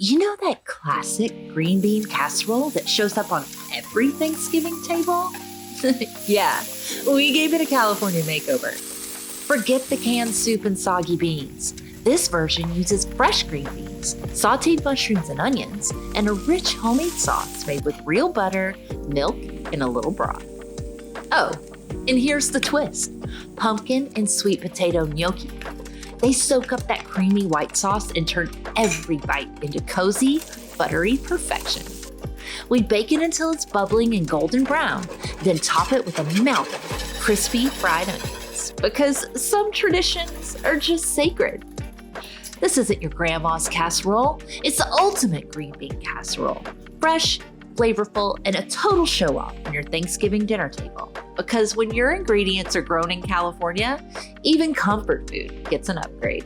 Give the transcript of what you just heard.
You know that classic green bean casserole that shows up on every Thanksgiving table? Yeah, we gave it a California makeover. Forget the canned soup and soggy beans. This version uses fresh green beans, sauteed mushrooms and onions, and a rich homemade sauce made with real butter, milk, and a little broth. Oh, and here's the twist: pumpkin and sweet potato gnocchi. They soak up that creamy white sauce and turn every bite into cozy, buttery perfection. We bake it until it's bubbling and golden brown, then top it with a mouthful of crispy fried onions, because some traditions are just sacred. This isn't your grandma's casserole. It's the ultimate green bean casserole. Fresh, flavorful, and a total show-off on your Thanksgiving dinner table. Because when your ingredients are grown in California, even comfort food gets an upgrade.